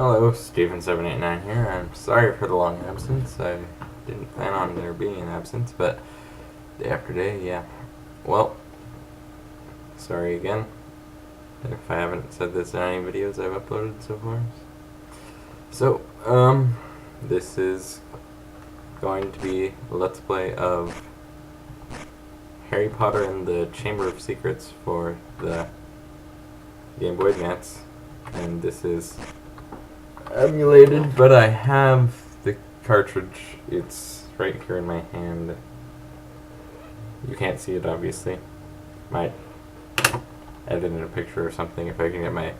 Hello, Steven789 here. I'm sorry for the long absence. I didn't plan on there being an absence, but day after day, yeah. Well, sorry again if I haven't said this in any videos I've uploaded so far. So, this is going to be a Let's Play of Harry Potter and the Chamber of Secrets for the GameBoy Advance, and this is emulated, but I have the cartridge. It's right here in my hand. You can't see it, obviously. Might edit in a picture or something if I can get my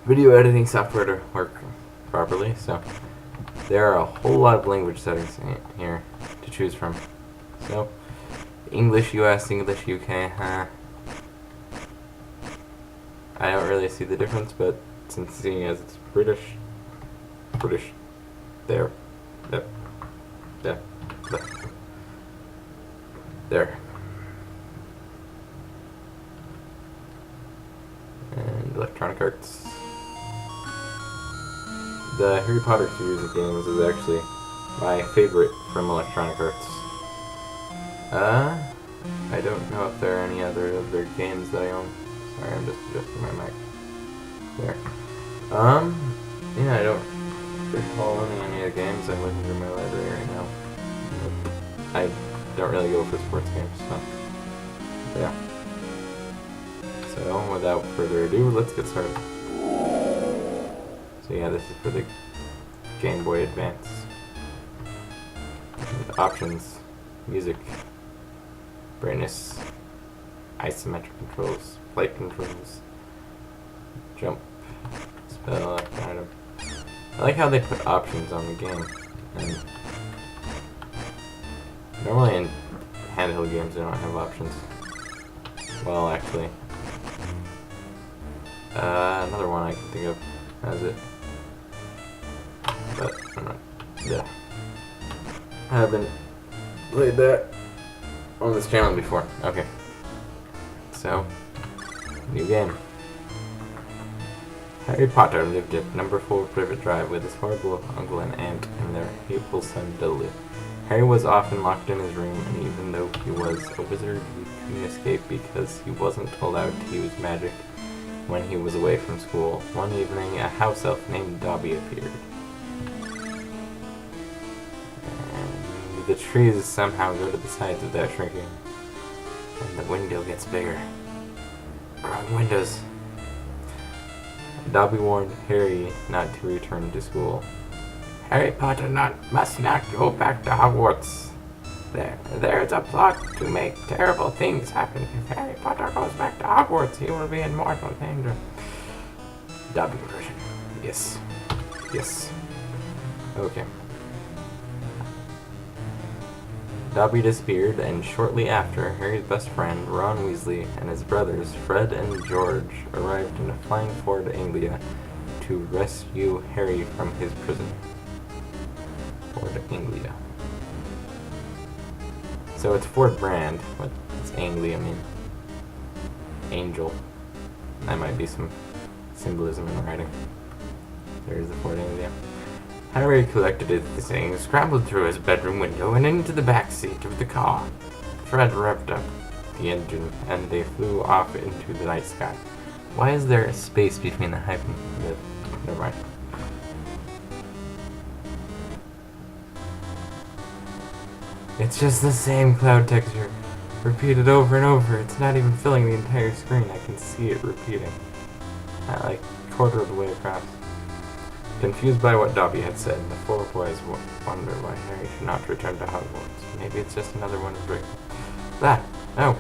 video editing software to work properly. So there are a whole lot of language settings here to choose from. So English US, English UK, I don't really see the difference, but since seeing as it's British, there, yep, yeah, there, and Electronic Arts. The Harry Potter series of games is actually my favorite from Electronic Arts. I don't know if there are any other of their games that I own. Sorry, I'm just adjusting my mic. There. Yeah, I don't recall owning any of the games. I'm looking through my library right now. I don't really go for sports games, so yeah. So, without further ado, let's get started. So yeah, this is for the Game Boy Advance. And options, music, brightness, isometric controls, flight controls, jump, spell, kind of. I like how they put options on the game. And normally in handheld games they don't have options. Well, actually, another one I can think of has it, but I'm not. Yeah, I haven't played that on this channel before. Okay, so new game. Harry Potter lived at number 4 Privet Drive with his horrible uncle and aunt and their hateful son Dudley. Harry was often locked in his room, and even though he was a wizard, he couldn't escape because he wasn't allowed to use magic when he was away from school. One evening, a house elf named Dobby appeared. And the trees somehow go to the sides without shrinking, and the window gets bigger. Wrong windows. Dobby warned Harry not to return to school. Harry Potter must not go back to Hogwarts. There's a plot to make terrible things happen. If Harry Potter goes back to Hogwarts, he will be in mortal danger. Dobby version. Yes. Yes. Okay. Dobby disappeared, and shortly after, Harry's best friend, Ron Weasley, and his brothers, Fred and George, arrived in a flying Ford Anglia to rescue Harry from his prison. Ford Anglia. So it's Ford brand. What does Anglia mean? Angel. That might be some symbolism in the writing. There's the Ford Anglia. Harry collected his things, scrambled through his bedroom window, and into the back seat of the car. Fred revved up the engine, and they flew off into the night sky. Why is there a space between the hyphen? Never mind. It's just the same cloud texture, repeated over and over. It's not even filling the entire screen. I can see it repeating. Like a quarter of the way across. Confused by what Dobby had said, the four boys wonder why Harry should not return to Hogwarts. Maybe it's just another one of break. That! No!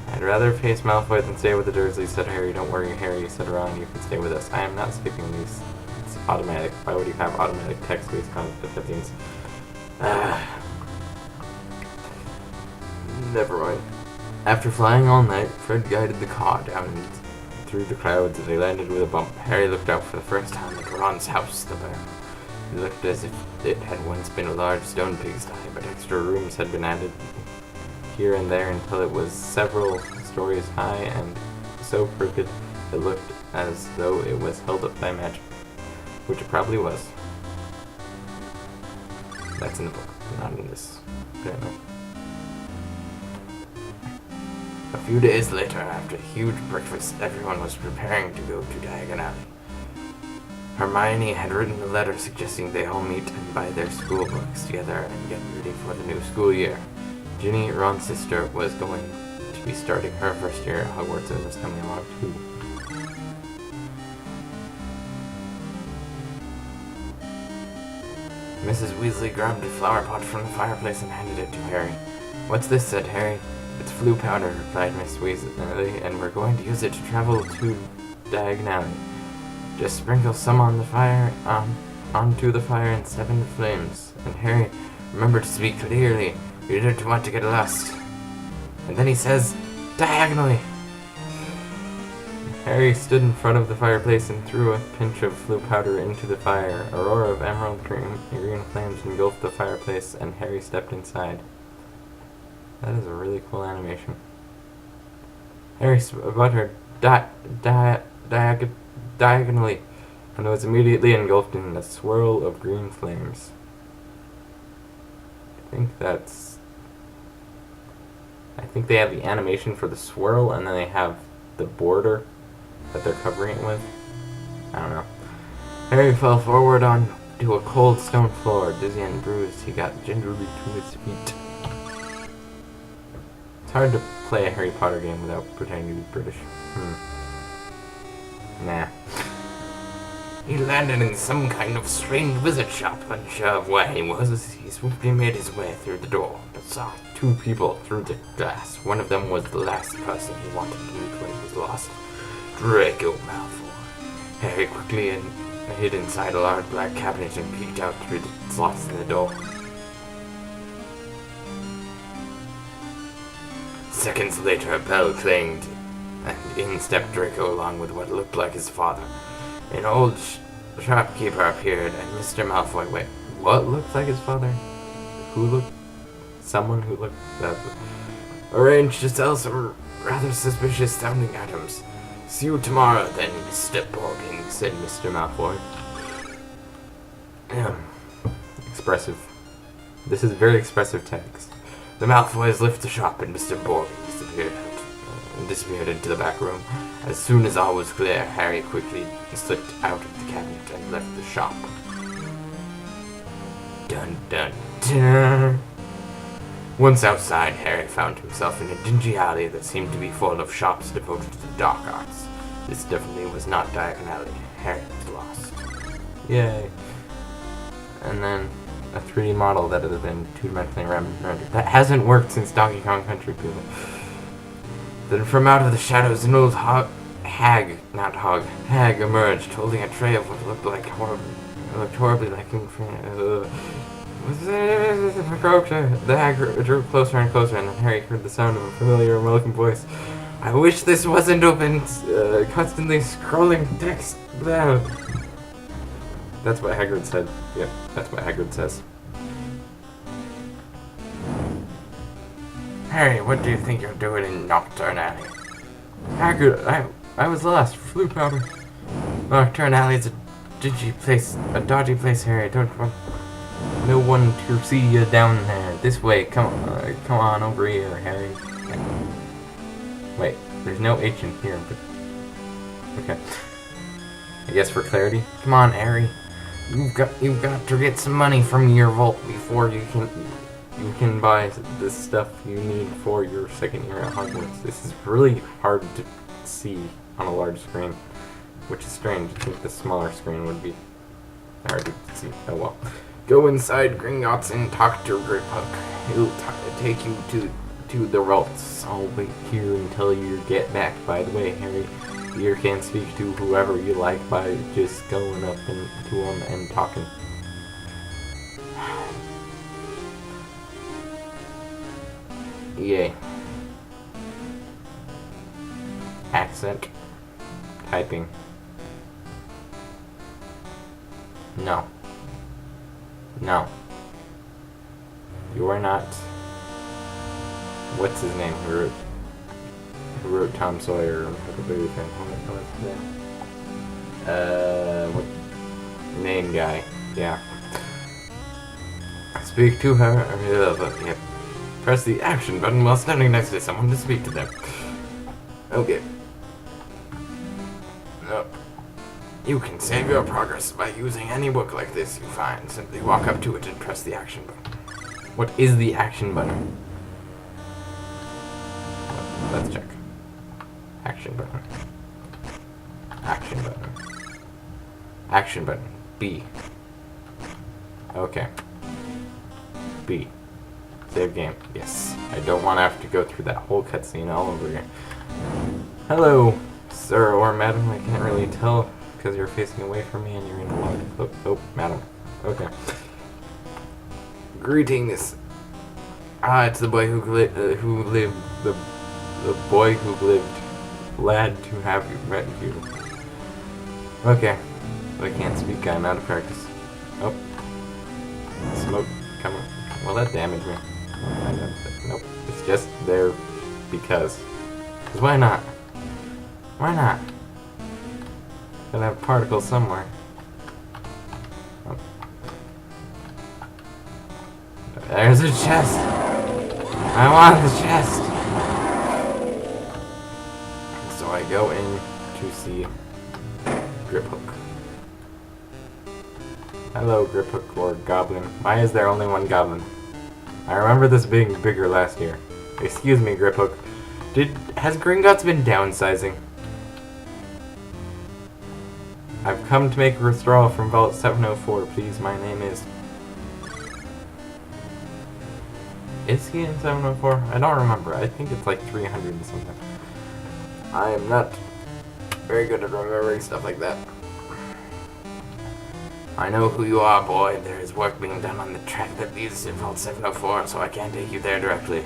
I'd rather face Malfoy than stay with the Dursleys, said Harry. Don't worry, Harry, said Ron. You can stay with us. I am not skipping these. It's automatic. Why would you have automatic text-based cutscenes? Never mind. After flying all night, Fred guided the car down through the clouds as they landed with a bump. Harry looked out for the first time at Ron's house, the barn. It looked as if it had once been a large stone pigsty, but extra rooms had been added here and there until it was several stories high and so crooked it looked as though it was held up by magic. Which it probably was. That's in the book, not in this. Apparently. A few days later, after a huge breakfast, everyone was preparing to go to Diagon Alley. Hermione had written a letter suggesting they all meet and buy their school books together and get ready for the new school year. Ginny, Ron's sister, was going to be starting her first year at Hogwarts and was coming along too. Mrs. Weasley grabbed a flower pot from the fireplace and handed it to Harry. "What's this?" said Harry. "It's flue powder," replied Miss Weasley, "and we're going to use it to travel to Diagon Alley. Just sprinkle some on the fire, onto the fire and step into flames. And Harry, remember to speak clearly. You don't want to get lost." And then he says, "Diagonally!" Harry stood in front of the fireplace and threw a pinch of flue powder into the fire. A roar of emerald green flames engulfed the fireplace, and Harry stepped inside. That is a really cool animation. Harry sputtered, diagonally, and was immediately engulfed in a swirl of green flames. I think they have the animation for the swirl, and then they have the border that they're covering it with. I don't know. Harry fell forward onto a cold stone floor. Dizzy and bruised, he got gingerly to his feet. It's hard to play a Harry Potter game without pretending to be British. Nah. He landed in some kind of strange wizard shop. Unsure of where he was, he swiftly made his way through the door, but saw two people through the glass. One of them was the last person he wanted to meet when he was lost. Draco Malfoy. Harry quickly hid inside a large black cabinet and peeked out through the slots in the door. Seconds later, a bell clanged, and in stepped Draco along with what looked like his father. An old shopkeeper appeared, and Mr. Malfoy went, "What looked like his father? Someone who looked arranged to sell some rather suspicious sounding items. See you tomorrow then, Mr. Borgin," said Mr. Malfoy. Expressive. This is very expressive text. The Malfoys left the shop and Mr. Borgin disappeared into the back room. As soon as all was clear, Harry quickly slipped out of the cabinet and left the shop. Dun dun dun. Once outside, Harry found himself in a dingy alley that seemed to be full of shops devoted to the dark arts. This definitely was not Diagon Alley. Harry was lost. Yay. And then a 3D model that had been two-dimensionally rendered. That hasn't worked since Donkey Kong Country, people. Then from out of the shadows, an old hag emerged, holding a tray of what looked horribly like The hag drew closer and closer, and then Harry heard the sound of a familiar welcome voice. "I wish this wasn't open, constantly scrolling text." Blah. That's what Hagrid said. Yep, that's what Hagrid says. "Harry, what do you think you're doing in Nocturne Alley?" "Hagrid, I was lost. Flue powder." "Nocturne Alley is a dodgy place, Harry. I don't want no one to see you down there. This way, come on over here, Harry." Wait, there's no H in here, but okay. I guess for clarity, come on, Harry. You've got to get some money from your vault before you can buy this stuff you need for your second year at Hogwarts. This is really hard to see on a large screen, which is strange. I think the smaller screen would be hard to see. Oh well. Go inside Gringotts and talk to Griphook. He'll take you to the vaults. I'll wait here until you get back. By the way, Harry, you can speak to whoever you like by just going up to him and talking. Yay. Accent. Typing. No. No. You are not. What's his name? who wrote Tom Sawyer and Huckleberry Finn. What? Name guy. Yeah. Speak to her. Yep. Press the action button while standing next to someone to speak to them. Okay. No. You can save your progress by using any book like this you find. Simply walk up to it and press the action button. What is the action button? Let's check. Action button. Action button. Action button. B. Okay. B. Save game. Yes. I don't want to have to go through that whole cutscene all over again. Hello, sir or madam. I can't really tell because you're facing away from me and you're in a large cloak. Oh, madam. Okay. Greetings. Ah, it's the boy who lived. The boy who lived. Glad to have you met you. Okay. I can't speak. I'm out of practice. Oh. Smoke. Come on. Will that damage me? Nope. It's just there because. Because why not? Why not? Gotta have particles somewhere. Oh. There's a chest! I want the chest! So I go in to see Grip Hook. Hello, Grip Hook or Goblin. Why is there only one Goblin? I remember this being bigger last year. Excuse me, Grip Hook. Has Gringotts been downsizing? I've come to make a withdrawal from Vault 704, please. My name is... Is he in 704? I don't remember. I think it's like 300 and something. I am not very good at remembering stuff like that. I know who you are, boy. There is work being done on the track that leads to Vault 704, so I can't take you there directly.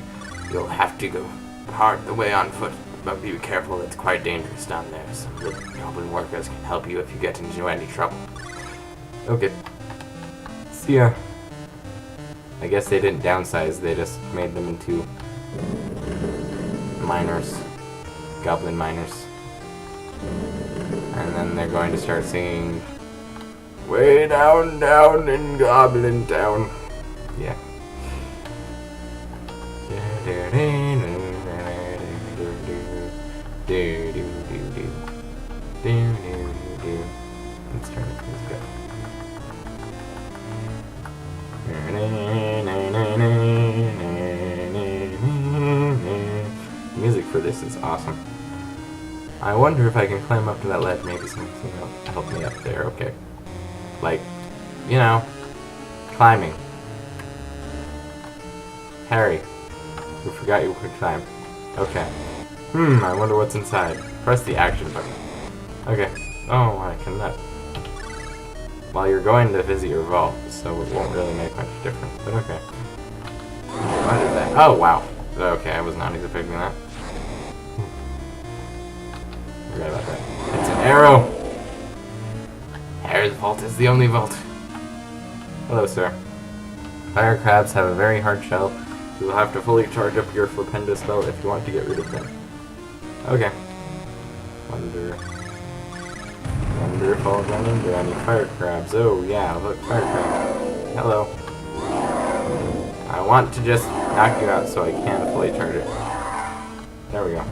You'll have to go part the way on foot, but be careful, it's quite dangerous down there. Some of the goblin workers can help you if you get into any trouble. Okay. See ya. I guess they didn't downsize, they just made them into miners. Goblin miners. And then they're going to start singing way down, down in Goblin Town. Yeah. Let's turn the music up. Music for this is awesome. I wonder if I can climb up to that ledge. Maybe something will help me up there. Okay. Like, you know, climbing. Harry, we forgot you could climb. Okay. I wonder what's inside. Press the action button. Okay. Oh, I cannot. Well, you're going to visit your vault, so it won't really make much difference, but okay. What is that? Oh, wow. Okay, I was not expecting that. Forgot about that. It's an arrow! Harry's vault is the only vault. Hello, sir. Fire crabs have a very hard shell. You will have to fully charge up your Flipendo spell if you want to get rid of them. Okay. Wonder if I'll run into any fire crabs. Oh, yeah, look, fire crab. Hello. I want to just knock you out so I can fully charge it. There we go.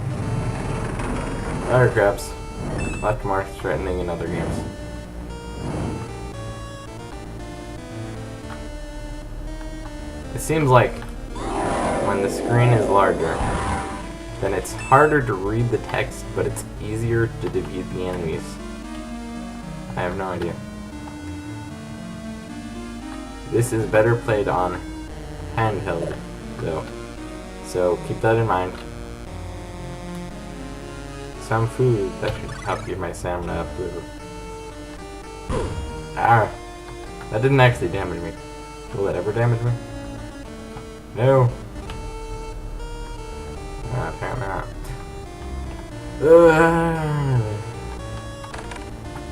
Fire crabs. Much more threatening in other games. It seems like when the screen is larger, then it's harder to read the text, but it's easier to defeat the enemies. I have no idea. This is better played on handheld, though. So keep that in mind. Some food that should help get my stamina up a little. Ah! That didn't actually damage me. Will that ever damage me? No! Apparently not.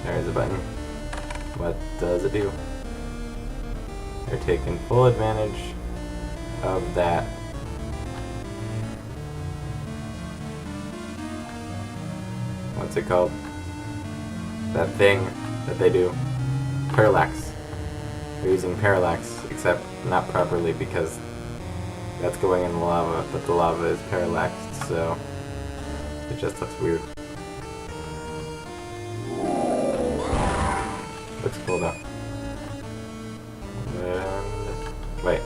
There's a button. What does it do? They're taking full advantage of that. what's it called? That thing that they do. Parallax. They're using parallax, except not properly because that's going in the lava, but the lava is parallaxed, so it just looks weird. Looks cool though. And wait.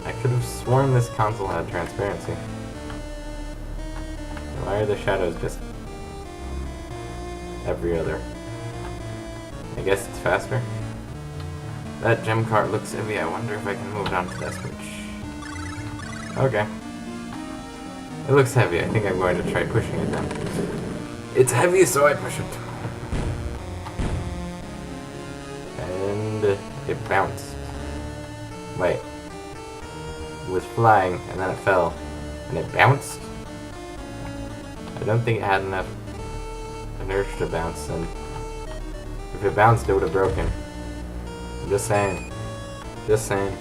I could have sworn this console had transparency. Why are the shadows just every other? I guess it's faster. That gem cart looks heavy. I wonder if I can move it onto that switch. Okay. It looks heavy. I think I'm going to try pushing it then. It's heavy, so I push it. And it bounced. Wait. It was flying, and then it fell. And it bounced? I don't think it had enough inertia to bounce, and if it bounced, it would have broken. I'm just saying. Just saying.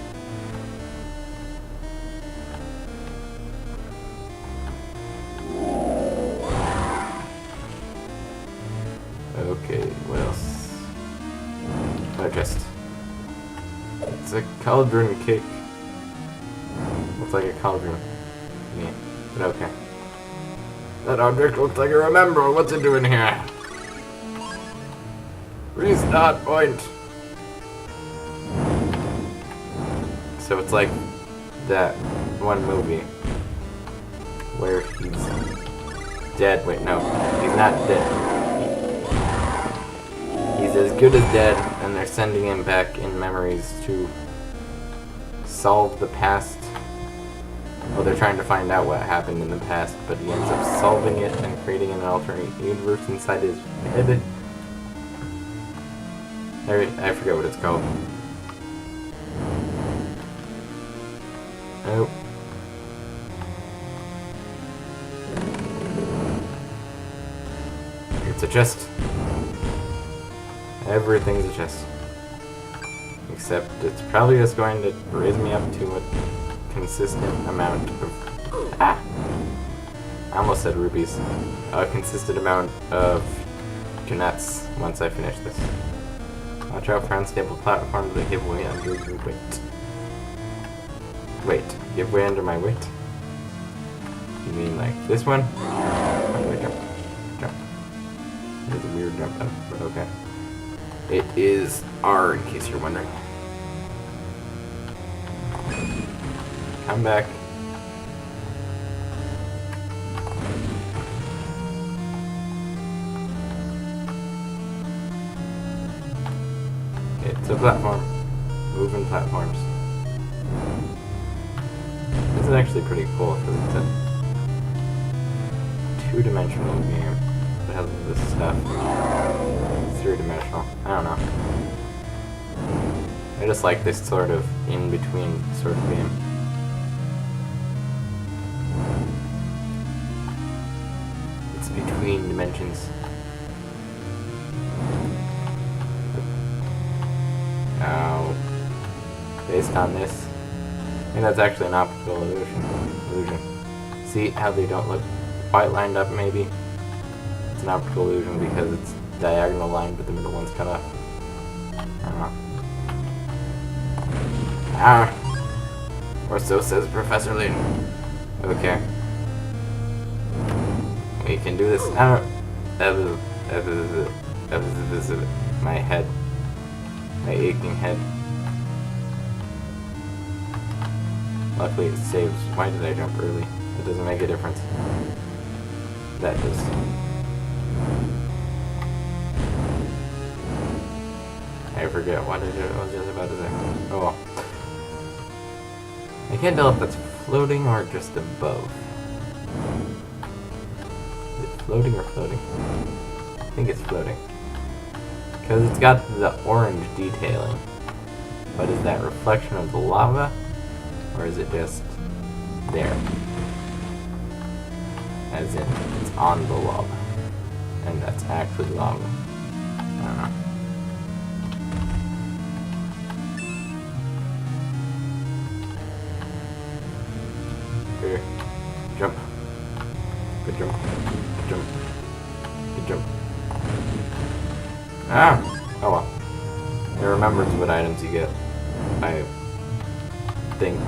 Okay, what else? Digest. It's a cauldron cake. Looks like a cauldron. Yeah, but okay. That object looks like a remember. What's it doing here? Restart point. So it's like that one movie where he's dead. Wait, no, he's not dead. He's as good as dead, and they're sending him back in memories to solve the past. Well, they're trying to find out what happened in the past, but he ends up solving it and creating an alternate universe inside his head. I forget what it's called. Nope. It's a chest. Everything's a chest. Except it's probably just going to raise me up to a consistent amount of... Ah! I almost said rupees. A consistent amount of nuts once I finish this. Watch out for unstable platforms that give way under your weight. Wait, give way under my weight? You mean like this one? How do I jump? Jump. It's a weird jump, but okay. It is R, in case you're wondering. Come back. It's a platform. Moving platforms. This is actually pretty cool because it's a two-dimensional game. It has this stuff. It's three-dimensional. I don't know. I just like this sort of in-between sort of game. It's between dimensions. Now, based on this, I think that's actually an optical illusion. See how they don't look quite lined up, maybe? It's an optical illusion because it's diagonal line, but the middle one's cut off. I don't know. Ah! Or so says Professor Lee. Okay. We can do this. I don't... My head. My aching head. Luckily it saves. Why did I jump early? It doesn't make a difference. That does. I forget what I was just about to say. Oh well. I can't tell if that's floating or just above. Is it floating or floating? I think it's floating. Because it's got the orange detailing. But is that reflection of the lava? Or is it just there? As in, it's on the lava. And that's actually lava. I don't know. Here. Jump. Good jump. Good jump. Good jump. Ah! Oh well. It remembers what items you get. I think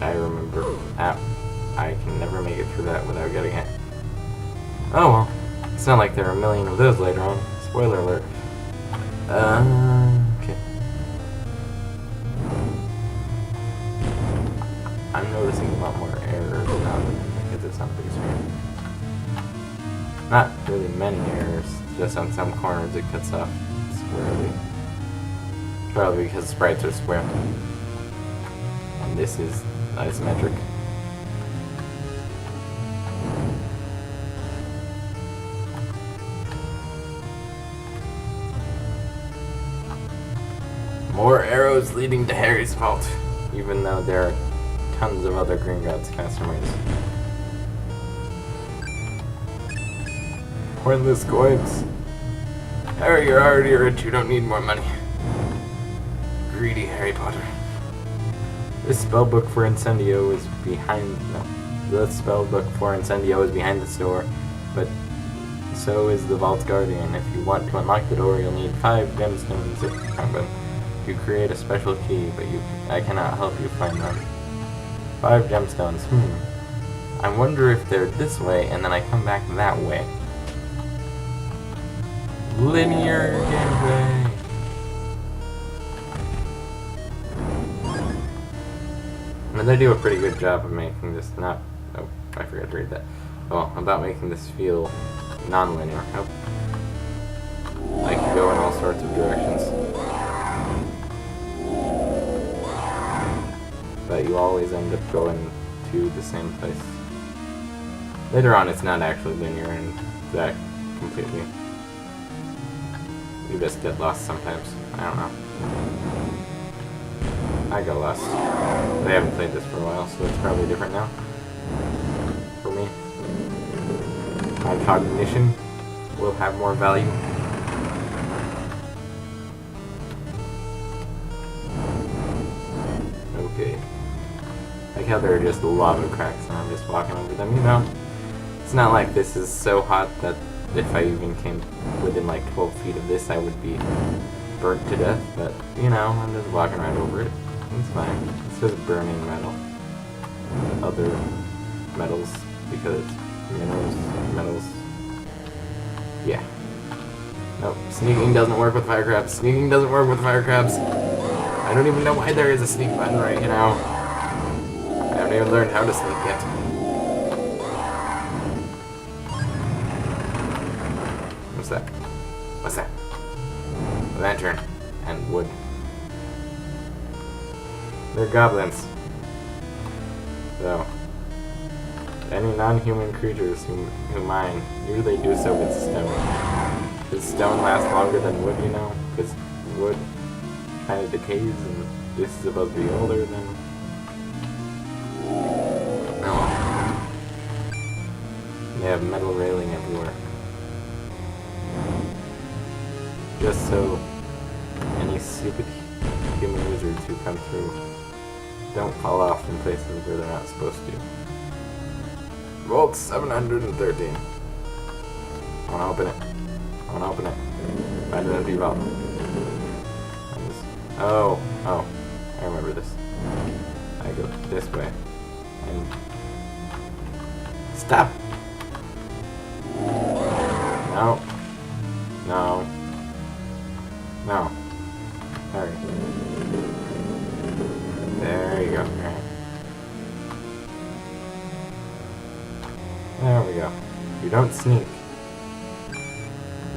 I remember. I can never make it through that without getting it. Oh well. It's not like there are a million of those later on. Spoiler alert. Okay. I'm noticing a lot more errors now that I get this on big screen. Not really many errors, just on some corners it cuts off squarely. Probably because sprites are square. And this is isometric. More arrows leading to Harry's vault, even though there are tons of other Green Gods customers. Pointless coins. Harry, you're already rich, you don't need more money. Greedy Harry Potter. This spellbook for Incendio is behind... No. The spellbook for Incendio is behind the store, but so is the Vault Guardian. If you want to unlock the door, you'll need 5 gemstones to create a special key, but I cannot help you find them. 5 gemstones, I wonder if they're this way, and then I come back that way. Linear gameplay! And they do a pretty good job of making this not... Oh, I forgot to read that. Well, about making this feel non-linear. Oh. I can go in all sorts of directions. But you always end up going to the same place. Later on, it's not actually linear and that completely. You just get lost sometimes. I don't know. I got lost. I haven't played this for a while, so it's probably different now. For me. My cognition will have more value. Okay. Like how there are just lava cracks and I'm just walking over them, you know? It's not like this is so hot that if I even came within like 12 feet of this, I would be burnt to death, but, you know, I'm just walking right over it. It's fine. It's just burning metal. Other metals, because metals. Yeah. Nope. Sneaking doesn't work with fire crabs. Sneaking doesn't work with fire crabs. I don't even know why there is a sneak button right now. I haven't even learned how to sneak yet. What's that? What's that? A lantern and wood. They're goblins. So, any non-human creatures who mine usually do so with stone. Does stone last longer than wood, you know? Because wood kind of decays and this is supposed to be older than... No. They have metal railing everywhere. Just so any stupid human wizards who come through don't fall off in places where they're not supposed to. Vault 713. I wanna open it. I wanna open it. Find an empty vault. Oh, I remember this. I go this way. And... Stop! No. No. No. Alright. There you go. Alright. There we go. You don't sneak.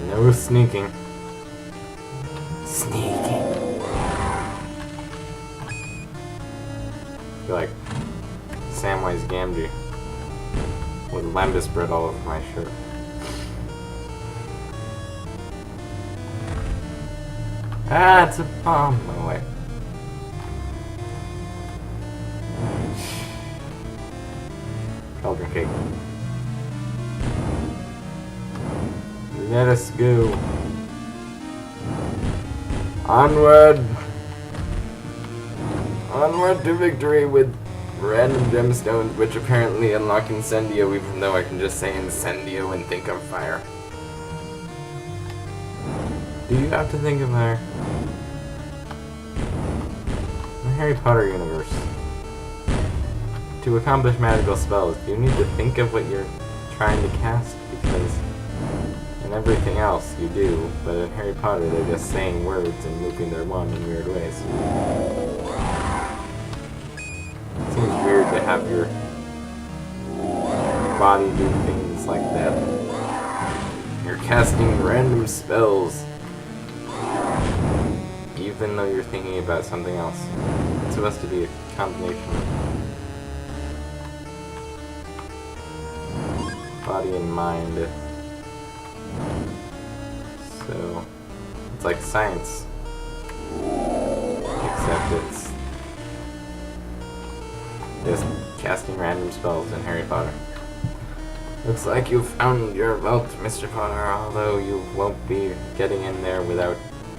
No sneaking. Sneaking. I feel like Samwise Gamgee with lembas bread all over my shirt. Ah, it's a bomb. No way. Cauldron cake. Let us go. Onward! Onward to victory with random gemstones, which apparently unlock Incendio, even though I can just say Incendio and think of fire. Do you have to think of fire? In the Harry Potter universe, to accomplish magical spells, do you need to think of what you're trying to cast? Because in everything else you do, but in Harry Potter they're just saying words and moving their wand in weird ways. It seems weird to have your body do things like that. You're casting random spells, even though you're thinking about something else. It's supposed to be a combination of body and mind. So, it's like science, except it's just casting random spells in Harry Potter. Looks like you found your vault, Mr. Potter, although you won't be getting in there without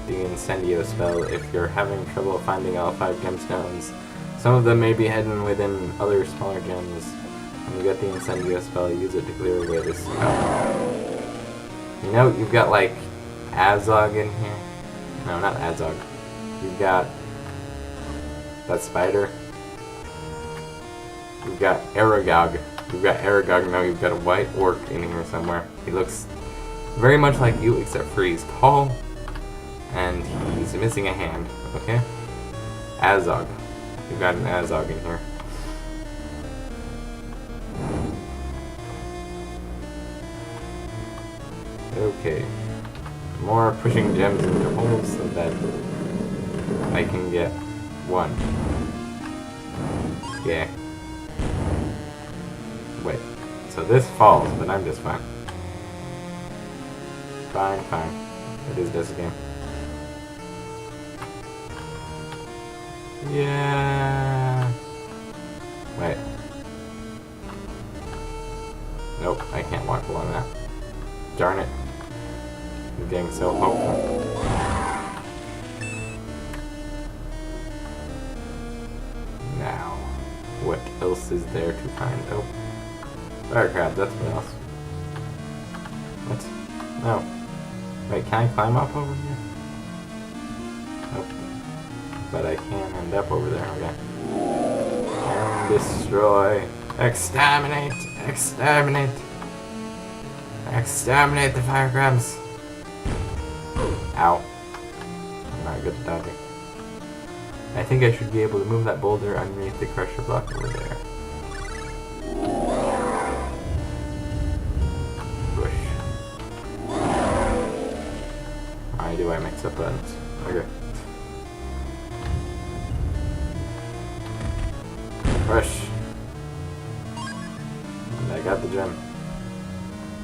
the Incendio spell if you're having trouble finding all 5 gemstones. Some of them may be hidden within other smaller gems. When you get the Incendio spell, use it to clear away this spell. You know, you've got like Azog in here. No, not Azog. You've got that spider. You've got Aragog. You've got Aragog, now you've got a white orc in here somewhere. He looks very much like you, except for he's tall, and he's missing a hand, okay? Azog. You've got an Azog in here. Okay. More pushing gems into holes so that I can get one. Yeah. Wait. So this falls, but I'm just fine. Fine. It is just a game. Yeah. Wait. Nope, I can't walk along that. Darn it. I'm getting so hopeful. Now, what else is there to find? Oh. Fire crab, that's what else. What? No. Wait, can I climb up over here? Nope. But I can end up over there, okay. And destroy. Exterminate! Exterminate! Exterminate the fire crabs! Ow. I'm not good at dodging. I think I should be able to move that boulder underneath the crusher block over there. Push. Why do I mix up buttons? Okay. Push. And I got the gem.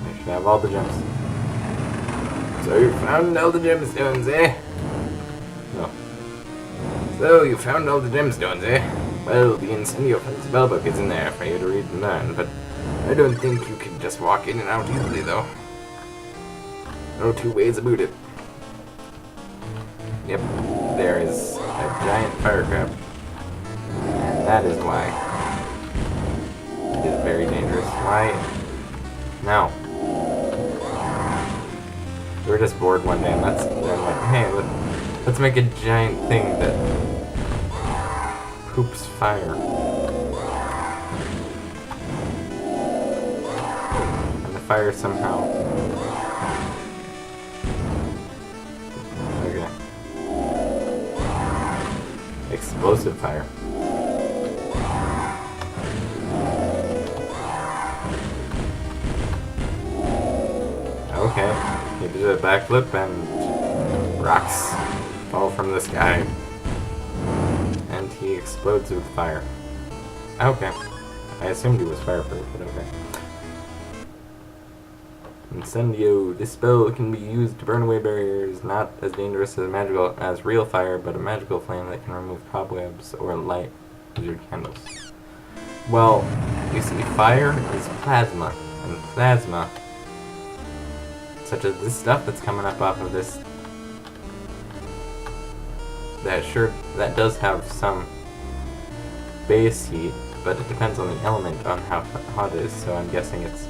I should have all the gems. So you found all the gemstones, eh? No. So you found all the gemstones, eh? Well, the Incendio spellbook is in there for you to read and learn, but I don't think you can just walk in and out easily, though. No two ways about it. Yep, there is a giant fire crab. And that is why it is very dangerous. Why? No. We were just bored one day and they're like, hey, let's make a giant thing that poops fire. And the fire somehow... Okay. Explosive fire. Okay. He did a backflip and rocks fall from the sky. And he explodes with fire. Okay. I assumed he was fireproof, but okay. Incendio. This spell can be used to burn away barriers, not as dangerous as real fire, but a magical flame that can remove cobwebs or light wizard candles. Well, you see, fire is plasma, and plasma, such as this stuff that's coming up off of this, that does have some base heat, but it depends on the element on how hot it is, so I'm guessing it's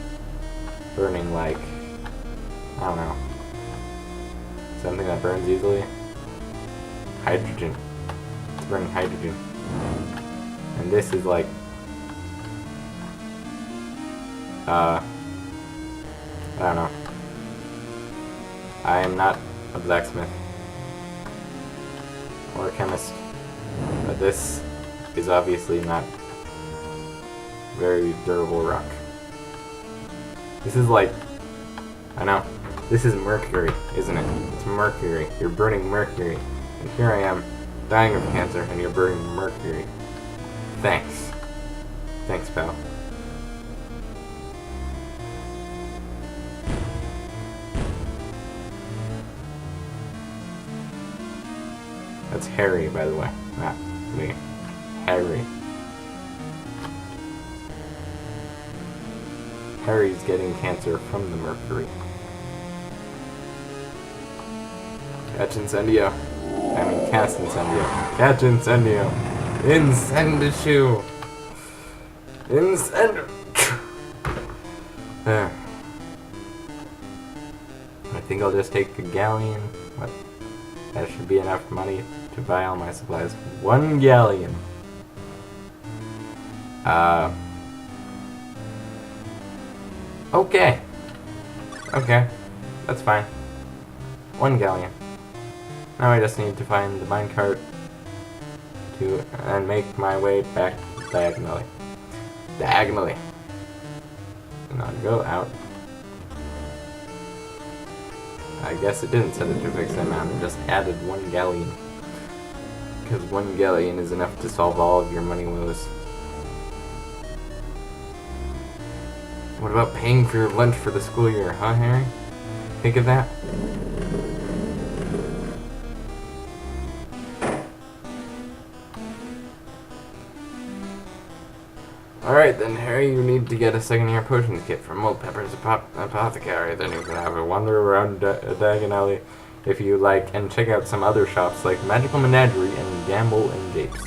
burning like, I don't know, something that burns easily. Hydrogen. It's burning hydrogen. And this is like, I don't know. I am not a blacksmith or a chemist, but this is obviously not very durable rock. This is like, I know, this is mercury, isn't it? It's mercury. You're burning mercury. And here I am, dying of cancer, and you're burning mercury. Thanks. Thanks, pal. That's Harry, by the way, not me. Harry. Harry's getting cancer from the mercury. Catch incendio. I mean, cast incendio. Catch incendio. Incendiu. Incendio. I think I'll just take a galleon. What? That should be enough money to buy all my supplies. 1 galleon. Okay. Okay. That's fine. 1 galleon. Now I just need to find the minecart and make my way back diagonally. Diagonally. And I'll go out. I guess it didn't set it to a fixed amount, it just added 1 galleon. Because 1 galleon is enough to solve all of your money woes. What about paying for your lunch for the school year, huh, Harry? Think of that? Alright then, Harry, you need to get a second-year potions kit from Old Pepper's apothecary. Then you can have a wander around Diagon Alley if you like, and check out some other shops like Magical Menagerie and Gamble and Gapes.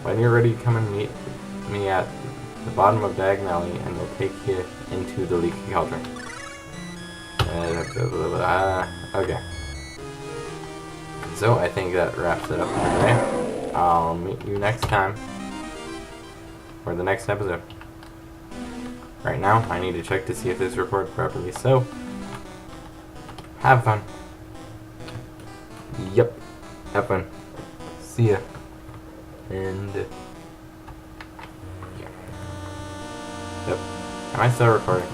When you're ready, come and meet me at the bottom of Diagon Alley, and we'll take you into the Leaky Cauldron. Okay. So, I think that wraps it up for today. I'll meet you next time. For the next episode. Right now, I need to check to see if this recorded properly, so have fun. Yep, have fun. See ya. And yeah. Yep. Am I still recording?